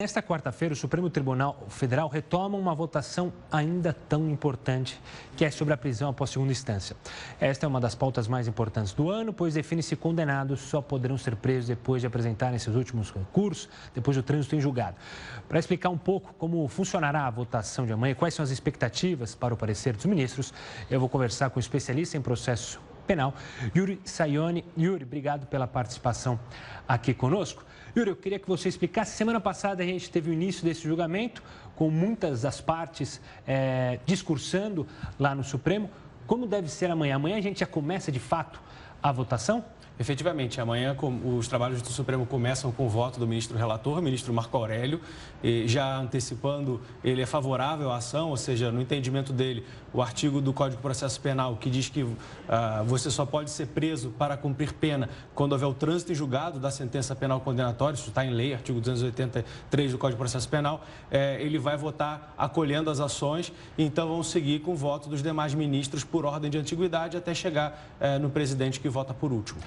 Nesta quarta-feira, o Supremo Tribunal Federal retoma uma votação ainda tão importante, que é sobre a prisão após segunda instância. Esta é uma das pautas mais importantes do ano, pois define se condenados só poderão ser presos depois de apresentarem seus últimos recursos, depois do trânsito em julgado. Para explicar um pouco como funcionará a votação de amanhã e quais são as expectativas para o parecer dos ministros, eu vou conversar com o especialista em processo penal, Yuri Sayone. Yuri, obrigado pela participação aqui conosco. Yuri, eu queria que você explicasse. Semana passada a gente teve o início desse julgamento, com muitas das partes discursando lá no Supremo. Como deve ser amanhã? Amanhã a gente já começa de fato a votação? Efetivamente, amanhã os trabalhos do Supremo começam com o voto do ministro relator, o ministro Marco Aurélio, e já antecipando, ele é favorável à ação, ou seja, no entendimento dele, o artigo do Código de Processo Penal que diz que você só pode ser preso para cumprir pena quando houver o trânsito em julgado da sentença penal condenatória, isso está em lei, artigo 283 do Código de Processo Penal, ele vai votar acolhendo as ações, então vão seguir com o voto dos demais ministros por ordem de antiguidade até chegar no presidente que vota por último.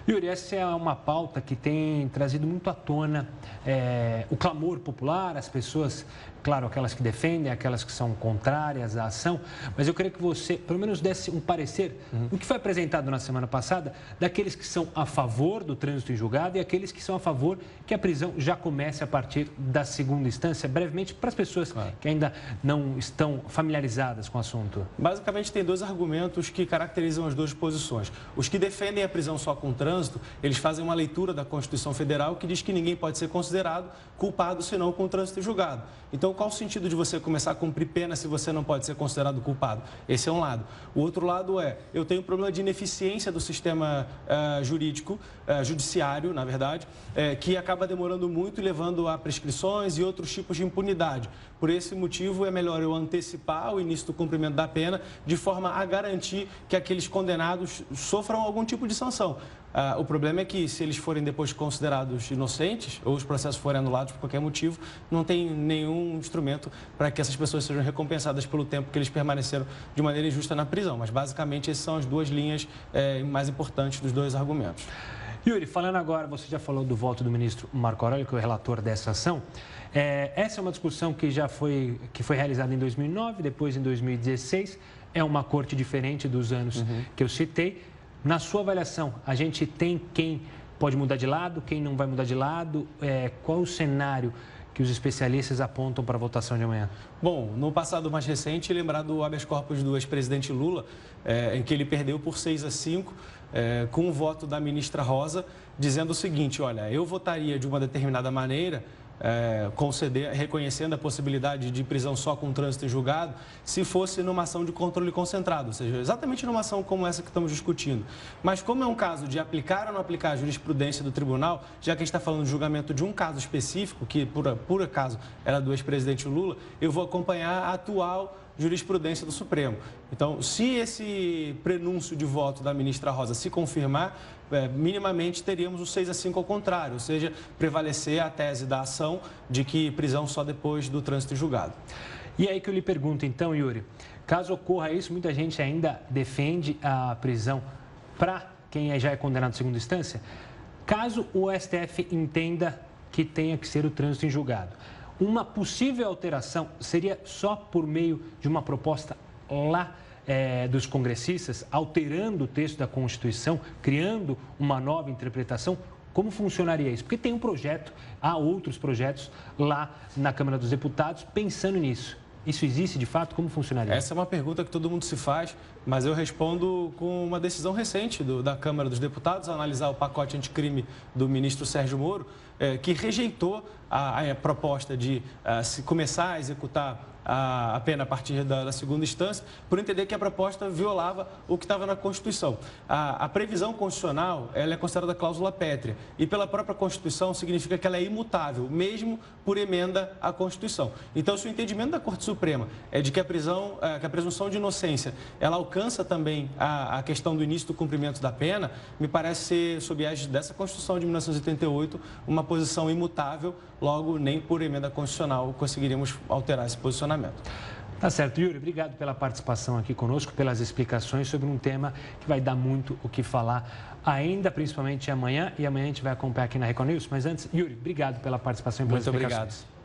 Yuri, essa é uma pauta que tem trazido muito à tona o clamor popular, as pessoas, claro, aquelas que defendem, aquelas que são contrárias à ação, mas eu queria que você, pelo menos, desse um parecer do que foi apresentado na semana passada, daqueles que são a favor do trânsito em julgado e aqueles que são a favor que a prisão já comece a partir da segunda instância, brevemente, para as pessoas que ainda não estão familiarizadas com o assunto. Basicamente, tem dois argumentos que caracterizam as duas posições. Os que defendem a prisão só com trânsito, eles fazem uma leitura da Constituição Federal que diz que ninguém pode ser considerado culpado senão com trânsito em julgado. Então, qual o sentido de você começar a cumprir pena se você não pode ser considerado culpado? Esse é um lado. O outro lado eu tenho um problema de ineficiência do sistema judiciário, na verdade, que acaba demorando muito e levando a prescrições e outros tipos de impunidade. Por esse motivo, é melhor eu antecipar o início do cumprimento da pena de forma a garantir que aqueles condenados sofram algum tipo de sanção. O problema é que, se eles forem depois considerados inocentes ou os processos forem anulados por qualquer motivo, não tem nenhum instrumento para que essas pessoas sejam recompensadas pelo tempo que eles permaneceram de maneira injusta na prisão. Mas, basicamente, essas são as duas linhas mais importantes dos dois argumentos. Yuri, falando agora, você já falou do voto do ministro Marco Aurélio, que é o relator dessa ação. Essa é uma discussão que foi realizada em 2009, depois em 2016. É uma corte diferente dos anos que eu citei. Na sua avaliação, a gente tem quem pode mudar de lado, quem não vai mudar de lado? Qual o cenário que os especialistas apontam para a votação de amanhã? Bom, no passado mais recente, lembrar do habeas corpus do ex-presidente Lula, em que ele perdeu por 6-5, com o voto da ministra Rosa, dizendo o seguinte: olha, eu votaria de uma determinada maneira, reconhecendo a possibilidade de prisão só com trânsito em julgado, se fosse numa ação de controle concentrado, ou seja, exatamente numa ação como essa que estamos discutindo. Mas como é um caso de aplicar ou não aplicar a jurisprudência do tribunal, já que a gente está falando de julgamento de um caso específico, que por acaso era do ex-presidente Lula, eu vou acompanhar a atual jurisprudência do Supremo. Então, se esse prenúncio de voto da ministra Rosa se confirmar, minimamente teríamos o 6-5 ao contrário, ou seja, prevalecer a tese da ação de que prisão só depois do trânsito em julgado. E aí que eu lhe pergunto, então, Yuri, caso ocorra isso, muita gente ainda defende a prisão para quem já é condenado em segunda instância. Caso o STF entenda que tenha que ser o trânsito em julgado, uma possível alteração seria só por meio de uma proposta lá dos congressistas, alterando o texto da Constituição, criando uma nova interpretação? Como funcionaria isso? Porque tem um projeto, há outros projetos lá na Câmara dos Deputados pensando nisso. Isso existe de fato? Como funcionaria? Essa é uma pergunta que todo mundo se faz, mas eu respondo com uma decisão recente da Câmara dos Deputados, a analisar o pacote anticrime do ministro Sérgio Moro, que rejeitou a proposta de se começar a executar a pena a partir da segunda instância, por entender que a proposta violava o que estava na Constituição. A previsão constitucional, ela é considerada cláusula pétrea, e pela própria Constituição significa que ela é imutável, mesmo por emenda à Constituição. Então, se o entendimento da Corte Suprema é de que a presunção de inocência, ela alcança também a questão do início do cumprimento da pena, me parece ser, sob a égide dessa Constituição de 1988, uma posição imutável, logo nem por emenda constitucional conseguiríamos alterar esse posicionamento. Tá certo, Yuri, obrigado pela participação aqui conosco, pelas explicações sobre um tema que vai dar muito o que falar ainda, principalmente amanhã, e amanhã a gente vai acompanhar aqui na Record News. Mas antes, Yuri, obrigado pela participação e pelas explicações. Muito obrigado.